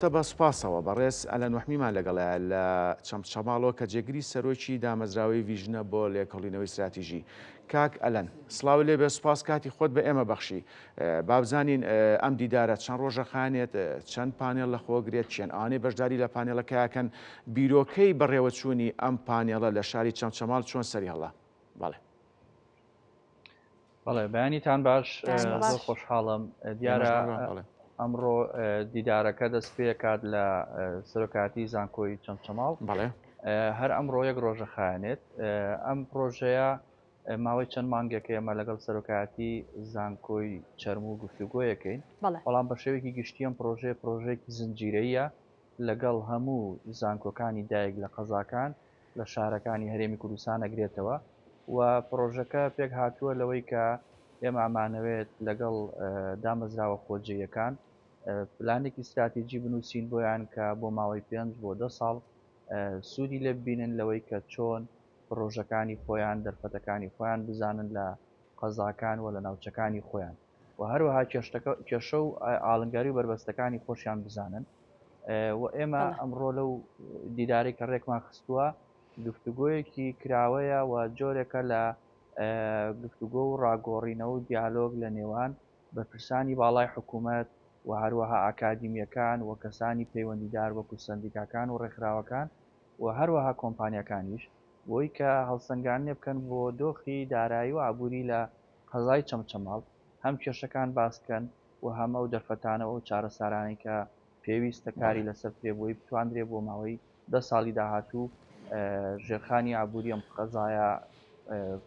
تە بە سوپاسەوە بەڕێز ئەلەن وەحمیمان لەگەڵایە لە چەمچەماڵەوە کە جێگیری سەرۆکی دامەزراوەی ڤیژنە بۆ لێکۆڵینەوەی استراتیژی. کاک ئەلەن سڵاو لێ بێ، سوپاس کاتی خۆت بە ئێمە بەخشی. بابزانین ئەم دیدارە چەند ڕۆژە خانێت، چەند پانێڵ لە خۆگرێت، چێن ئاوانەی بەشداری لە پانێڵەکەیەکەن، بیرۆکەی بەڕێوەچوونی ئەم پانێڵە لە شاری چەمچەماڵ چۆن سەری هەڵا؟ بەڵێ. بەڵێ بەیانیتان باش، زۆر خۆشحاڵم. دیارە ئەمڕۆ دیدارەکە دەست پێ کات لە سەرۆکاتی زانکۆی چەمچەماڵ. بەڵێ هەر ئەمڕۆ یەک ڕۆژە خایێنێت. ئەم پرۆژەیە ماوەی چەند مانگێک ئێمە لەگەڵ سەرۆکاتی زانکۆی چەرم و گفتوگۆیەکەین، بەڵام بە شێوەیەکی گشتی ئەم پرۆژەیەکی زنجیرەیە لەگەڵ هەموو زانکۆکانی دایک لە قەزاکان لە شارەکانی هەرێمی کوردستان ئەگرێتەوە و پرۆژەکە پێک هاتووە لەوەی کە ئێمە ئەمانەوێت لەگەڵ دامەزراوە خۆجێیەکان پلانێکی استراتیژی بنووسین بۆیان کە بۆ ماوەی 5 بۆ 10 ساڵ سوودی لێ ببینن لەوەی کە چۆن پرۆژەکانی خۆیان دەرفەتەکانی خۆیان بزانن لە قەزاکان و لە ناوچەکانی خۆیان و هەروەها کێشە و ئاڵنگاری و بربەستەکانی خۆشیان بزانن. و ئێمە ئەمڕۆ لەو دیداری کە ڕێکمان خستووە گفتوگۆیەکی کراوەیە و جۆرێکە لە گفتوگۆ و ڕاگۆڕینەوە و دیالۆگ لە نێوان بەرپرسانی باڵای حکوومەت و هەروەها ئاکادیمیەکان و کەسانی پەیوەندیدار وەکو سندیکاکان و ڕێکخراوەکان و هەروەها کۆمپانیەکانیش بۆی کە هەڵسەنگاندنێ بکەن بۆ دۆخی دارایی و ئابووری لە قەزای چەمچەماڵ، هەم کێشەکان باسکەن و هەمە و دەرفەتانەوە و چارەسارانی کە پێویستە کاری لەسەر پێبووی بتواندرێ بۆ ماوەی 10 ساڵی داهاتوو ژێرخانی ئابووری ئەم قەزایە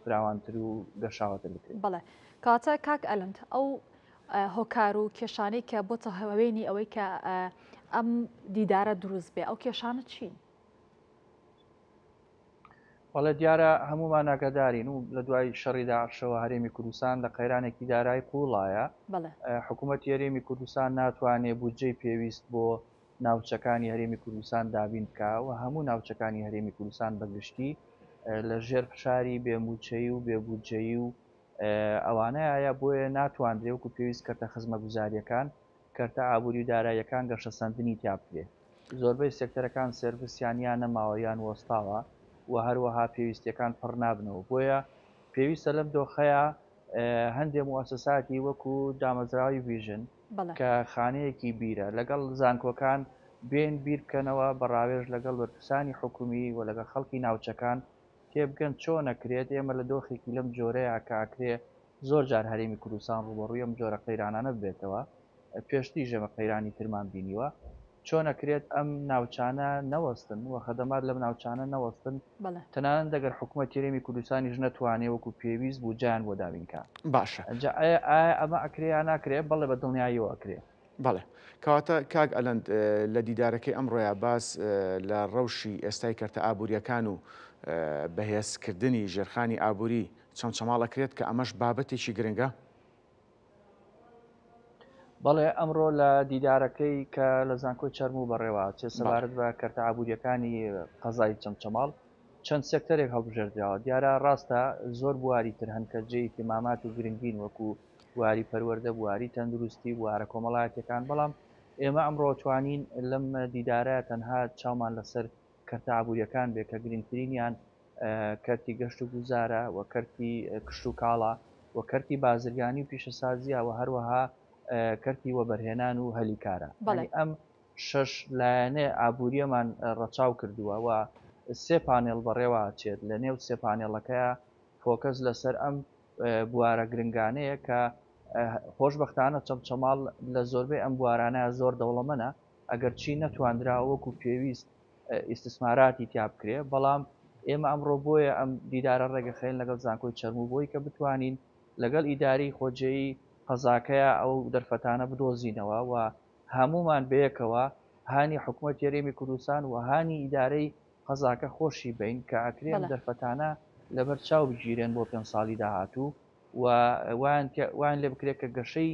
فراوانتر و گەشاوەتر بکرێت. بەڵێ کاتە کاک ئەلند ئەو هۆکار و کێشانەی کە بۆتە هەوێنی ئەوەی کە ئەم دیدارە دروست بێ ئەو کێشانە چین؟ بەڵێ دیارە هەمومان ئاگادارین و لە دوای شەڕی داعشەوە هەرێمی کوردستان لە قەیرانێکی دارایی قوڵایە. حکوومەت هەرێمی کوردستان ناتوانێت بودجەی پێویست بۆ ناوچەکانی هەرێمی کوردستان دابین بکە و هەموو ناوچەکانی هەرێمی کوردستان بەگشتی لە ژێر فشاری بێموچەی و بێبودجەیی و ئەوانەیە بۆیە ناتواندرێ وەکو پێویست کەرتە خزمە گوزاریەکان کەرتە ئابووری و داراییەکان گەشە سەندنی تیا بکرێت. زۆربەی سێکتەرەکان سێرڤیسیانیان نەماوەیان وەستاوە و هەروەها پێویستیەکان پڕ نابنەوە، بۆیە پێویستە لەم دۆخەیە هەندێک موەسسەساتی وەکو دامەزراوی ڤیژن کە خانەیەکی بیرە لەگەڵ زانکۆکان بێن بیر بکەنەوە بەڕاوێژ لەگەڵ بەرپرسانی حکومی و لەگەڵ خەڵکی ناوچەکان تێبگەن چۆن نەکرێت ئێمە لە دۆخێکی لەم جۆرەیە کاکرێ زۆر جار هەرێمی کوردستان ڕوبەڕووی ئەم جۆرە قەیرانانە بێتەوە، پێشتی ژەمە قەیرانی ترمان بینیوە، چۆن نەکرێت ئەم ناوچانە نەوەستن و خەدەمات لەم ناوچانە نەوەستن تەنانەت دەگەر حکوومەت هەرێمی کوردستانیش نەتوانێت وەکو پێویست بوو جیان بۆ دابینکە. باشە ئەمە ئەکرێ ناکرێت بەڵێ بە دڵنیاییەوە ئەکرێت. بەڵێ کەواتە کاک ئەلەند لە دیدارەکەی ئەمڕۆیە باس لە ڕەوشی ئێستای کەرتە ئابوووریەکان و بەهێزکردنی ژێرخانی ئابووری چەمچەماڵەکرێت کە ئەمەش بابەتێکی گرنگە؟ بەڵێ ئەمڕۆ لە دیدارەکەی کە لە زانکۆی چەرم و بەڕێوە چێ سەبارەت بە کەرتە ئابوووریەکانی قەزای چەمچەماڵ چەند سێکتەرێک هەڵبژێردراوە. دیارە ڕاستە زۆر بواری تر هەن کە جێی ئیتیمامات و گرنگین وەکو بواری پەروەردە، بواری تەندروستی، بوارە کۆمەڵایەتەکان، بەڵام ئێمە ئەمڕۆ توانین لەم دیدارە تەنها چاومان لەسەر کەرتە ئابوووریەکان بێ کە گرنگترینیان کەرتی گەشت و گوزارە و کەرتی کشت و کاڵە و کەرتی بازرگانی و پیشەسازیە و هەروەها کەرتی وەبەرهێنان و هەلیکارە. ئەم شەش لایەنێ ئابوووریەمان ڕەچاو کردووە و سێ پانێڵ بەڕێوە چێت لە نێو سێ پانێڵەکەیە فۆکەس لەسەر ئەم بوارە گرنگانەیە کە خۆشبەختانە چەمچەماڵ لە زۆربەی ئەم بوارانە زۆر دەوڵەمەنە ئەگەر چی نەتواندراوە وەکو پێویست ئیسtisماراتی تیا بکرێ، بەڵام ئێمە ئەمڕۆ بۆیە ئەم دیدارە ڕێگەخێن لەگەڵ زانکۆی چەرم بۆی کە بتوانین لەگەڵ ئیداری خۆجێی قەزاکەیە ئەو دەرفەتانە بدۆزینەوە و هەمومان بەیەکەوە هانی حکوومەت هەرێمی کوردستان و هانی ئیدارەی قەزاکە خۆشی بین کە ئاکرێن دەرفەتانە لەبەر چاو بگیرێن بۆ 5 ساڵی داهاتوو و وان لێ بکرێت کە گەشەی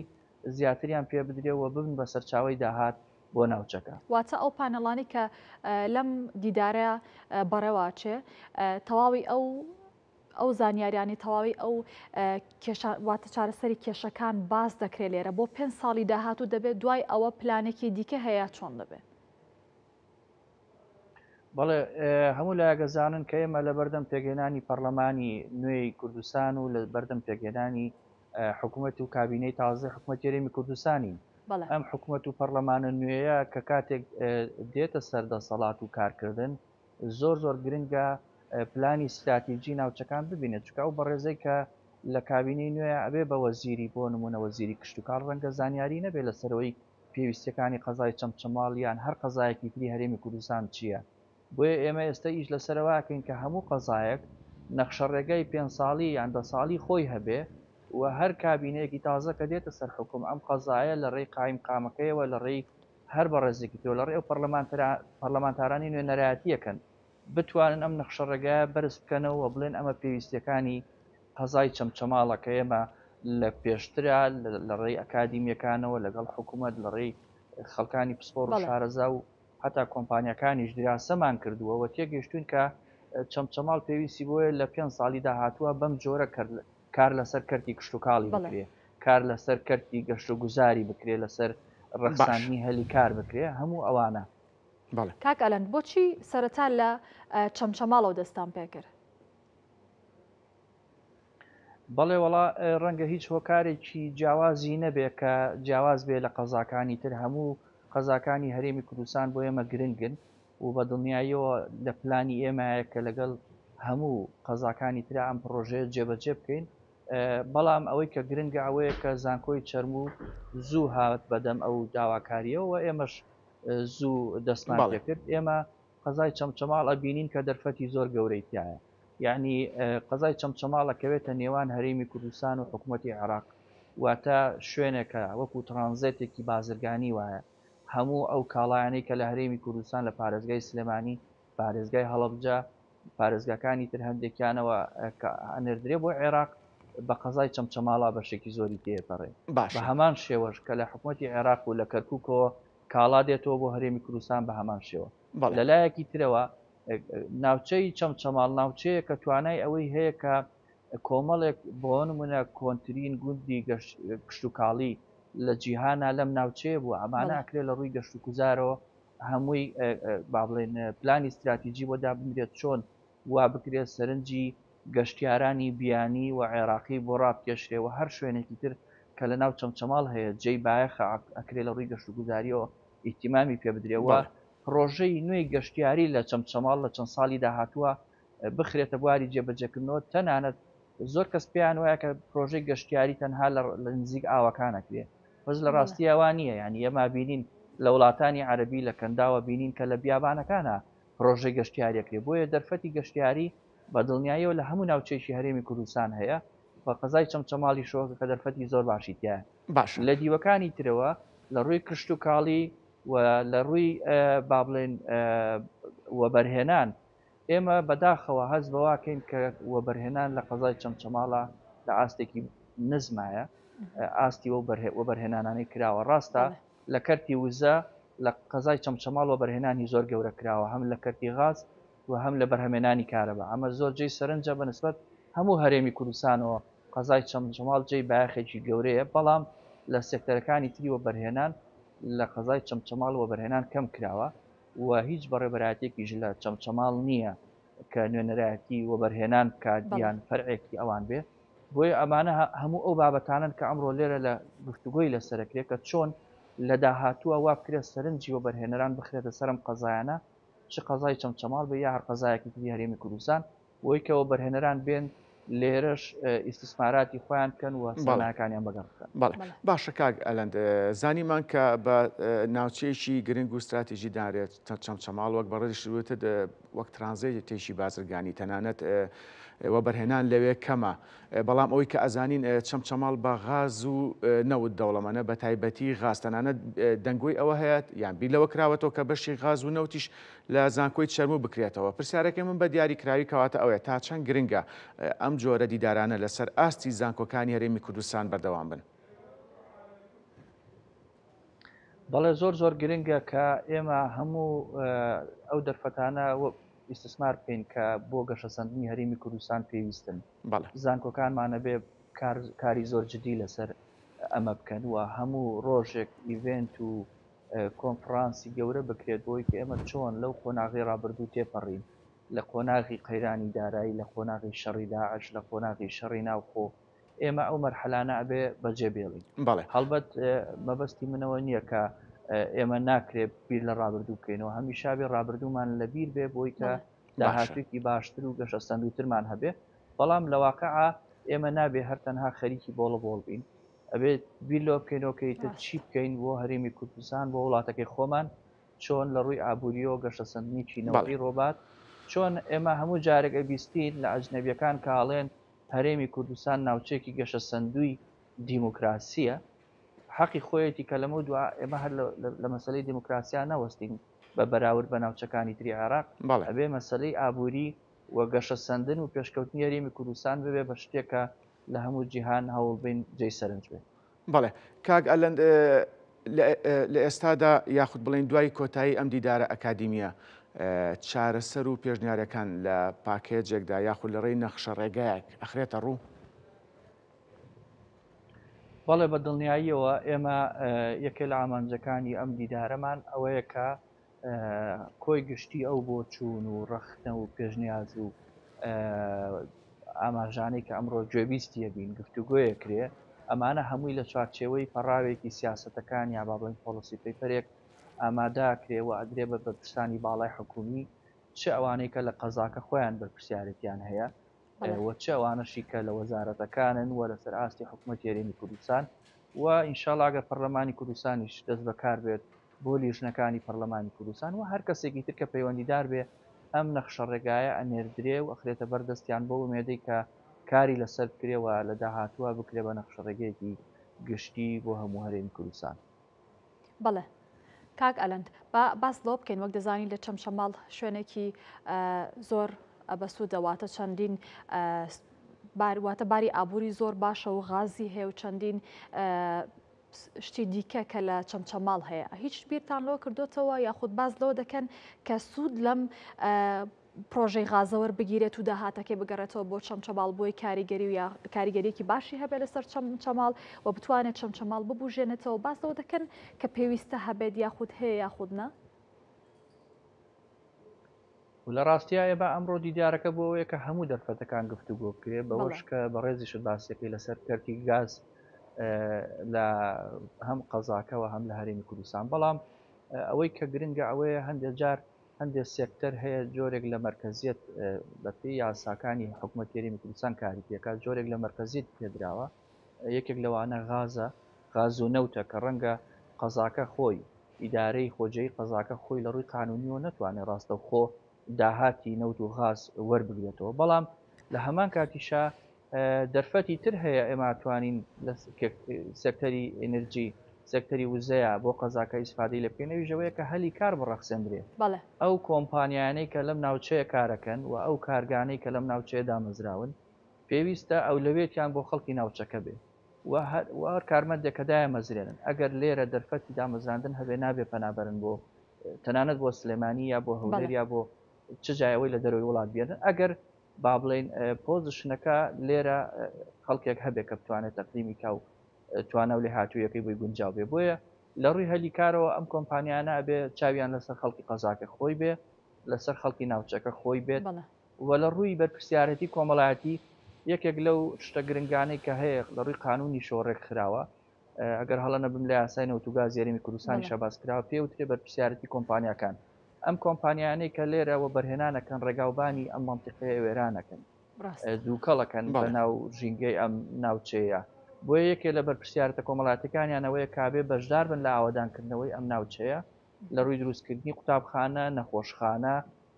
زیاتریان پێ بدرێەوە ببن بە سەرچاوی داهات بۆ ناوچەکە. واتە ئەو پانەڵانی کە لەم دیدارە بەڕێواچێ تەواوی ئەو زانیاریانی تەواوی ئەو واتە چارەسەری کێشەکان باس دەکرێت لێرە بۆ 5 ساڵی داهاتوو دەبێت دوای ئەوە پلانێکی دیکە هەیە چۆن دەبێت؟ بەڵێ هەموو لایەگەزانن کە ئێمە لە بەردەم پێگەێنانی پەرلەمانی نوێی کوردستان و لە بەردەم پێگەێنانی حکوومەت و کابینەی تازە حکوومەت یاریمی کوردستانی ئەم حکوومەت و پەرلەمانە نوێیە کە کاتێک دێتە سەردەسەڵات و کارکردن زۆر گرنگە پلانی استراتیژی ناوچەکان ببینێت چکە ئەو بەڕێزەی کە لە کابینەی نوێ ئەبێ بە وەزیری بۆ نمونە وەزیری کشتتوکار ڕەنگە زانیاری نەبێت لەسەرەوەی پێویستەکانی قەزای چەمچەماڵیان هەر قەزایەکی تری هەرێمی کوردستان چییە؟ بۆیە ئێمە ئێستا ئیش لەسەرەوەکەین کە هەموو قەزایەک نەخشە ڕێگەی 5 ساڵی یان 10 ساڵی خۆی هەبێ و هەر کابینەیەکی تازە کە دێتە سەر حکوم ئەم قەزایە لە ڕێی قایم قامەکەیەوە لە ڕێی هەر بە ڕێزێکی تۆ لە ڕێ پەرلەمانتارانی نوێنەرایەتیەکەن بتوانن ئەم نەخشە ڕێگایە بەرز بکەنەوە بڵێن ئەمە پێویستەکانی قەزای چەمچەماڵەکە ئێمە لە پێشترا لە ڕێی ئەکادیمیەکانەوە لەگەڵ حکوومەت لە ڕێی خەڵکانی پسپۆڕ و شارەزا و حتا کۆمپانیەکانیش دراسەمان کردووەوە تێگەشتون کە چەمچەماڵ پێویستی بۆیە لە 5 ساڵی داهاتووە بەم جۆرە کار لەسەر کەرتی کشتتوکاڵی بکرێ کار لەسەر کەرتی گەشت و گوزاری بکرێ لەسەر ڕەخسانی هەلی کار بکرێ هەموو ئەوانە. کاک ئەلەند بۆچی سەرەتا لە چەمچەماڵەوە دەستان پێکرد؟ بەڵێ وڵا ڕەنگە هیچ هۆکارێکی جیاوازی نەبێ کە جیاواز بێ لە قەزاکانی تر هەموو قەزاکانی هەرێمی کوردستان بۆ ئێمە گرنگن و بە دڵنیاییەوە لە پلانی ئێمەیە کە لەگەڵ هەموو قەزاکانی تررا ئەم پرۆژەیە جێبەجێ بکەین بەڵام ئەوەی کە گرنگە ئەوەیە کە زانکۆی چەرموو زوو هات بەدەم ئەو داواکاریەوە ئێمەش زوو دەستمان پێ کرد ئێمە قەزای چەمچەماڵ ئەبینین کە دەرفەتی زۆر گەورەی تایە یعنی قەزای چەمچەماڵەکەوێتە نێوان هەرێمی کوردستان و حکوومەتی عێراق واتە شوێنێکە وەکو ترانزێتێکی بازرگانی وایە هەموو ئەو کاڵایانەی کە لە هەرێمی کوردستان لە پارێزگای سلێمانی پارێزگای هەڵەبجە پارێزگاکانی تر هەندێکیانەوە ئەنێردرێ بۆ عێراق بە قەزای چەمچەماڵا بەشێکی زۆری تێپەڕێ بە هەمان شێوەش کە لە حکوومەتی عێراق و لە کەرکووکەوە کاڵا دێتەوە بۆ هەرێمی کوردستان بە هەمان شێوە لەلایەکی ترەوە ناوچەی چەمچەماڵ ناوچەیە کە توانای ئەوەی هەیە کە کۆمەڵێک بۆ نمونە کۆنتترین گوندی گشت و کاڵی لە جیهانە لەم ناوچەیە بوو ئەمانە ئەکرێت لە ڕووی گەشت و گوزارەوە هەمووی با بڵێن پلانی استراتیژی بۆدا بنرێت چۆن وا بکرێت سەرنجی گەشتیارانی بیانی و عێراقی بۆ ڕابکێشرێەوە هەر شوێنێکی تر کە لە ناو چەمچەماڵ هەیە جێی بایەخە ئەکرێت لە ڕووی گەشت و گوزاریەوە ئیتیمامی پێ بدرێەوە پرۆژەی نوێی گەشتیاری لە چەمچەماڵ لە چەند ساڵی داهاتووە بخرێتە بواری جێبەجێکردنەوە تەنانەت زۆر کەس پێیان وایە کە پرۆژەی گەشتیاری تەنها لە نزیک ئاوەکانەکرێ بەس لە ڕاستی ئەوان نییە یعنی ئێمە بینین لە وڵاتانی عەربی لە کەنداوە بینین کە لە بیابانەکانە پرۆژەی گەشتیاریەکرێ بۆیە دەرفەتی گەشتیاری بە دڵنیاییەوە لە هەموو ناوچەیەکی هەرێمی کوردستان هەیە بە قەزای چەمچەماڵی شۆکە کە دەرفەتی زۆر باشی تایە لە دیوەکانی ترەوە لە ڕووی کشت و کاڵی و لە ڕووی با بڵێن وەبەرهێنان ئێمە بەداخەوە هەز بەواکەین کە وەبەرهێنان لە قەزای چەمچەماڵە لە ئاستێکی نزمایە ئاستی وەبەرهێنانانەی کراوە ڕاستە لە کەرتی وزە لە قەزای چەمچەماڵ وەبەرهێنانی زۆر گەورە کراوە هەم لە کەرتی غاز و هەم لە بەرهەمێنانی کارەبا ئەمە زۆر جێی سەرنجە بەنسبەت هەموو هەرێمی کوردستانەوە قەزای چەمچەماڵ جێی باەخێکی گەورەیە بەڵام لە سێکتەرەکانی تری وەبەرهێنان لە قەزای چەمچەماڵ وەبەرهێنان کەم کراوە و هیچ بەڕێبەراتێکیش لە چەمچەماڵ نییە کە نوێنەرایەتی وەبەرهێنان کاتیان فەرعێکی ئەوان بێ بۆیە ئەمانە هەموو ئەو بابەتانن کە ئەمڕۆ لێرە لە گفتوگۆی لەسەرەکرێت کە چۆن لە داهاتووە وا بکرێت سەرنجی وەبەرهێنەران بخرێتە سەرم قەزایانە چ قەزای چەمچەماڵ بە یا هەر قەزایەکی تری هەرێمی کوردستان بۆی کە وەبەرهێنەران بێن لێرەش ئیسtisماراتی خۆیان بکەن و سەماکانیان بەگەڕکەن. باشە کاک ئەلەند زانیمان کە بە ناوچەیەکی گرنگ و استراتیژی دارێت چەمچەماڵ وەک بەڕێژوتە وەک ترانزیت تێشی بازرگانی تەنانەت وەبەرهێنان لەوێ کەمە بەڵام ئەوەی کە ئەزانین چەمچەماڵ بە غاز و نەوت دەوڵەمەنە بە تایبەتی غاستەنانەت دەنگۆی ئەوە هەیە یان بیر لەوە کراوەتەوە کە بەشی غاز و نەوتیش لە زانکۆی چەرموو بکرێتەوە پرسیارەکەی من بە دیاری کراوی کەواتە ئەوەیە تا چەند گرنگە ئەم جۆرە دیدارانە لەسەر ئاستی زانکۆکانی هەرێمی کوردستان بەردەوام بن. بەڵێ زۆر گرنگە کە ئێمە هەموو ئەو دەرفەتانە ئیسtismار بکەین کە بۆ گەشەسەندنی هەرێمی کوردستان پێویستن زانکۆکانمانە بێ کاری زۆر جدی لەسەر ئەمە بکەن و هەموو ڕۆژێک ئیڤنت و کۆنفرانسی گەورە بکرێت بۆی کە ئێمە چۆن لەو قۆناغی ڕابردوو تێپەڕین لە قۆناغی قەیرانی دارایی لە قۆناغی شەڕی داعش لە قۆناغی شەڕی ناوخۆ ئێمە ئەو مەرحەلانە ئەبێ بەجێبێڵین هەڵبەت مەبەستی منەوە نییە کە ئێمە ناکرێت بیر لە ڕابردوو بکەینەوە هەمیشا بێ ڕابردوومان لەبیر بێ بۆی کە داهاتوێکی باشتر و گەشەسەندوترمان هەبێ بەڵام لە واقعا ئێمە نابێ هەر تەنها خەریکی بۆڵە بۆڵ بین ئەبێت بیر لۆ بکەینەوەکەیتر چی بکەین بۆ هەرێمی کوردستان بۆ وڵاتەکەی خۆمان چۆن لە ڕووی ئابوووریەوە گەشەسەندنی چینەوەی ڕۆبات چۆن ئێمە هەموو جارێک ئەبیستین لە ئەجنەبیەکان کاڵێن هەرێمی کوردستان ناوچەیەکی گەشەسەندووی دیموکراسیە حەقی خۆیەتی کە لەمە دو ئێمە هەر لە مەسلەی دیموکراسیا نەوەستین بە بەراورد بە ناوچەکانی تری عێراق ئەبێ مەسلەی ئابووری و گەشەسەندن و پێشکەوتنی هەرێمی کوردستان ببێ بە شتێکە لە هەموو جیهان هەوڵبین جێی سەرنج بێت بەڵێ کاک ئەلەند لە ئێستادا یاخود بڵین دوای کۆتایی ئەم دیدارە ئەکادیمیە چارەسەر و پێشنیارەکان لە پاکێجێکدا یاخود لە ڕێی نەخشە ڕێگایەک ئەخرێتە ڕوو بەڵێ بە دڵنیاییەوە ئێمە یەکێ لە ئامانجەکانی ئەم دیدارەمان ئەوەیە کە کۆی گشتی ئەو بۆ چوون و ڕەختە و پێشنیاز و ئاماژانەی کە ئەمڕۆ گوێبیستیە بین گفتوگۆیە کرێ ئەمانە هەمووی لە چوارچێوەی پەڕاوێکی سیاسەتەکان یا با بڵین پۆلیسی پێپەرێک ئاماداکرێ و ئەدرێ بە بەرپرسانی باڵای حکومی چه ئەوانەی کە لە قەزاکە خۆیان بەرپرسیارەتیان هەیە وە چه ئەوانەشی کە لە وەزارەتەکانن وە لەسەر ئاستی حکوومەت هێرێمی کوردستان و ئینشاڵڵا ئەگەر پەرلەمانی کوردستانیش دەست بەکار بێت بۆ لیژنەکانی پەرلەمانی کوردستان و هەر کەسێکی تر کە پەیوەندیدار بێ ئەم نەخشە ڕێگایە ئەنێردرێ و ئەخرێتە بەردەستیان بۆ ومێدەی کە کاری لەسەر بکرێەوە لە داهاتووە بکرێ بە نەخشە ڕێگەیەکی گشتی بۆ هەموو هەرێمی کوردستان. بەڵێ کاک ئەلەند باس لۆ بکەین وەک دەزانی لە چەمچەماڵ شوێنێکی زۆر بەسوودەواتە چەندین واتە باری ئابووری زۆر باشە و غازی هەیە و چەندین شتی دیکە کە لە چەمچەماڵ هەیە هیچ بیرتان لۆ کردوتەوە یاخود باز لەوە دەکەن کە سوود لەم پرۆژەی غازەوە بگیرێت و داهاتەکەی بگەڕێتەوە بۆ چەمچەماڵ بۆی کاریگەری و یا کاریگەریەکی باشی هەبێت لەسەر چەمچەماڵ و بتوانێت چەمچەماڵ ببوژێنێتەوە باز لەوە دەکەن کە پێویستە هەبێت یاخود هەیە یاخود نە لە ڕاستیایە بە ئەمڕۆ دیدارەکە بۆەوەیە کە هەموو دەرفەتەکان گفتوگۆ بکرێت بەوەش کە بە ڕێزیشت باسیەکەی لەسەر کەرتی گاز لە هەم قەزاکەوە هەم لە هەرێمی کوردستان بەڵام ئەوەی کە گرنگە ئەوەیە هەندێک جار هەندێک سێکتەر هەیە جۆرێک لە مرکزیت بەپی یاساکانی حکوومەت هەرێمی کوردستان کاری پێکات جۆرێک لە مرکزیت پێدراوە یەکێک لەوانە غاز و نەوتە کە ڕەنگە قەزاکە خۆی ئیدارەی خۆجێی قەزاکە خۆی لە ڕووی قانونیەوە نەتوانێت ڕاستەوخۆ داهاتی نەوت و غاز وەربگرێتەوە بەڵام لە هەمان کاتیشا دەرفەتی تر هەیە ئێمە توانین سێکتەری ئێنەرژی سێکتەری وزەیە بۆ قەزاکە ئیسفادەی لە بکەنەویژەوەیە کە هەلی کار بڕەخسێنرێ ئەو کۆمپانیانەی کە لەم ناوچەیە کارەکەن و ئەو کارگانەی کە لەم ناوچەیە دامەزراون پێویستە ئەو لەوێتیان بۆ خەڵکی ناوچەکە بێ و هەر کارمەندێک کەدایە مەزرێنن ئەگەر لێرە دەرفەتی دامەزراندن هەبێ نابێ پەنابەرن بۆ تەنانەت بۆ سلێمانی یا بۆ هەولێر یا بۆ چ جایەوەی لە دەروی وڵات بێنن ئەگەر با بڵێن پۆزیشنەکە لێرە خەڵکێک هەبێت کە بتوانێت تەقدیمی کا و توانە و لێ هاتوویەکەی بۆی گونجاو بێ بۆیە لە ڕووی هەلی کارەوە ئەم کۆمپانیانە ئەبێ چاویان لەسەر خەڵکی قەزاکە خۆی بێ لەسەر خەڵکی ناوچەکە خۆی بێت و لە ڕووی بەرپرسیارەتی کۆمەڵایەتی یەکێک لەو شتە گرنگانەی کە هەیە لە ڕووی قانونی شۆڕێک خراوە ئەگەر هەڵە نەبم لە یاسای نەوتوگاز هەرێمی کوردستانی شەباسکراوە پێوترێ بەرپرسیارەتی کۆمپانیەکان ئەم کۆمپانیانەی کە لێرەوە بەرهێنانەکەن ڕێگاوبانی ئەم منتیقەیە وێرانەکەن دووکەڵەکەن بە ناو ژینگەی ئەم ناوچەیە بۆیە یەکێ لە بەرپرسیارەتە کۆمەڵاتەکانیانەوەیە کابێ بەشدار بن لە ئاوادانکردنەوەی ئەم ناوچەیە لە ڕووی دروستکردنی قوتابخانە نەخۆشخانە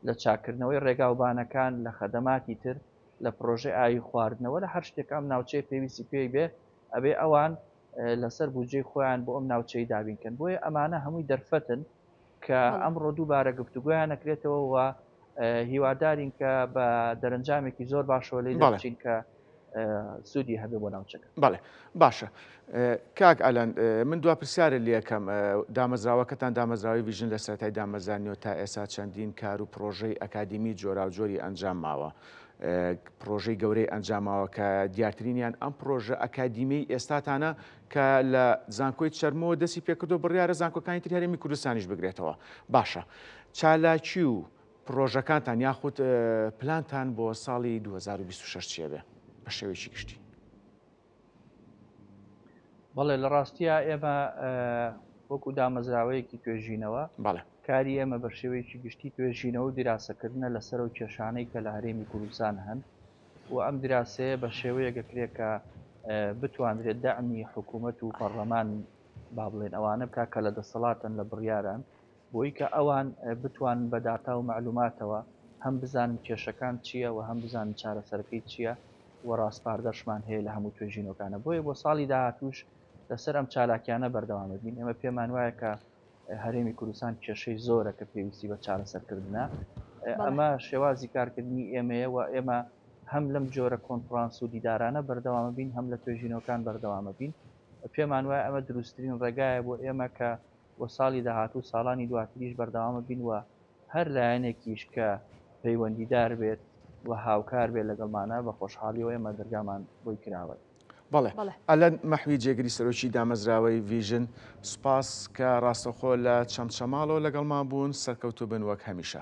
لە چاکردنەوەی ڕێگاوبانەکان لە خەدەماتی تر لە پرۆژەی ئاوی خواردنەوە لە هەر شتێک ئەم ناوچەیە پێویستی پێی بێ ئەبێ ئەوان لەسەر بودجەی خۆیان بۆ ئەم ناوچەی دابینکەن بۆیە ئەمانە هەمووی دەرفەتن کە ئەمڕۆ دووبارە گفتوگویان نەکرێتەوە و هیوادارین کە بە دەرەنجامێکی زۆر باشەوە لێ دەچین کە سوودی هەبێ بۆ ناوچەکە. بەڵێ باشە کاک ئەلەن من دوا پرسیارە لە یەکەم دامەزراوەکەتان دامەزراوی ڤیژن لە سەرەتای دامەزانیەوە تا ئێستا چەندین کار و پرۆژەی ئەکادیمی جۆراوجۆری ئەنجام ماوە پرۆژەی گەورەی ئەنجاماوە کە دیارترینیان ئەم پرۆژە ئەکادیمی ئێستاتانە کە لە زانکۆی چەرمەوە دەستی پێکردو بڕیارە زانکۆکانی تر هەرێمی کوردستانیش بگرێتەوە باشە چالاکی و پرۆژەکانتان یاخود پلانتان بۆ ساڵی 2026 چێ بێ بە شێوەیەکی گشتی بەڵێ لە ڕاستیە ئێمە وەکو دامەزراوەیەکی توێژینەوە کاری ئێمە بە شێوەیەکی گشتی توێژینەوە و دیراسەکردنە لەسەر و کێشانەی کە لە هەرێمی کوردستان هەن و ئەم دراسەیە بە شێوەیەکەکرێکە بتوانرێت دەعمی حکوومەت و پەرلەمان با بڵێن ئەوانە بکە کە لە دەسەڵاتن لە بڕیاران بۆی کە ئەوان بتوان بە داتا و معلوماتەوە هەم بزانن کێشەکان چییە و هەم بزانن چارەسەرەکەی چییە و ڕاستپاردەشمان هەیە لە هەموو توێژینەکانە بۆیە بۆ ساڵی داهاتوش لەسەر ئەم چالاکیانە بەردەوامە بین ئێمە پێمان وایە کە هەرێمی کوردستان کێشەی زۆرە کە پێویستی بە چارەسەرکردنە ئەمە شێوازی کارکردنی ئێمەیە و ئێمە هەم لەم جۆرە کۆنفرانس و دیدارانە بەردەوامە بین هەم لە توێژینەکان بەردەوامە بین پێمان وایە ئەمە دروستترین ڕێگایە بۆ ئێمە کە بۆ ساڵی داهاتوو ساڵانی دواتریش بەردەوامە بین وە هەر لایەنێکیش کە پەیوەندیدار بێت و هاوکار بێت لەگەڵمانە بە خۆشحاڵیەوە ئێمە دەرگامان بۆی کراوە. بەڵێ ئەلەن مەحوی جێگری سەرۆکی دامەزراوەی ڤیژن سوپاس کە ڕاستەخۆ لە چەمچەماڵەوە لەگەڵمان بوون سەرکەوتو بن وەک هەمیشە.